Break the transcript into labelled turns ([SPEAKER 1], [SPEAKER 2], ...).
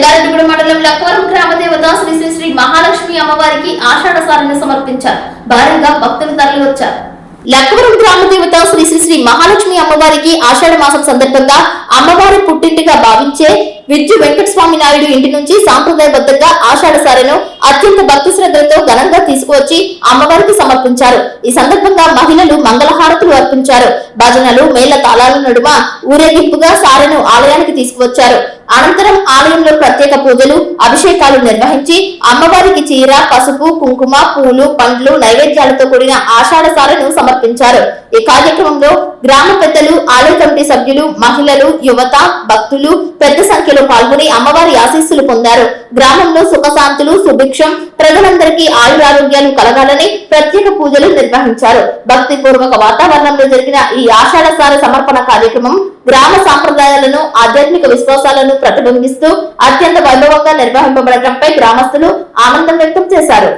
[SPEAKER 1] జంగారెడ్డిగూడెం మండలం లక్కవరం గ్రామ దేవత శ్రీ శ్రీ శ్రీ మహాలక్ష్మి అమ్మవారికి ఆషాఢ సారిని సమర్పించారు. భారీగా భక్తులు తరలివచ్చారు. లక్కవరం గ్రామ దేవత శ్రీ శ్రీ శ్రీ మహాలక్ష్మి అమ్మవారికి ఆషాఢ మాసం సందర్భంగా అమ్మవారి పుట్టింటిగా భావించే విద్యు వెంకటస్వామి నాయుడు ఇంటి నుంచి సాంప్రదాయబద్ధంగా ఆషాఢ సారెను అత్యంత భక్తి శ్రద్ధలతో ఘనంగా తీసుకువచ్చి అమ్మవారికి సమర్పించారు. ఈ సందర్భంగా మహిళలు మంగళహారతులు అర్పించారు. భజనలు మేళ తాళాల నడుమ ఊరేగింపుగా సారెను ఆలయానికి తీసుకువచ్చారు. అనంతరం ఆలయంలో ప్రత్యేక పూజలు అభిషేకాలు నిర్వహించి అమ్మవారికి చీర పసుపు కుంకుమ పూలు పండ్లు నైవేద్యాలతో కూడిన ఆషాఢ సారెను సమర్పించారు. ఈ కార్యక్రమంలో గ్రామ పెద్దలు ఆలయ కమిటీ సభ్యులు మహిళలు యువత భక్తులు పెద్ద సంఖ్యలో పాల్గొని అమ్మవారి ఆశీస్సులు పొందారు. గ్రామంలో సుఖశాంతులు సుభిక్షం ప్రజలందరికీ ఆయురారోగ్యాలు కలగాలని ప్రత్యేక పూజలు నిర్వహించారు. భక్తి పూర్వక వాతావరణంలో జరిగిన ఈ ఆషాఢ సార సమర్పణ కార్యక్రమం గ్రామ సాంప్రదాయాలను ఆధ్యాత్మిక విశ్వాసాలను ప్రతిబింబిస్తూ అత్యంత వైభవంగా నిర్వహింపబడటంపై గ్రామస్తులు ఆనందం వ్యక్తం చేశారు.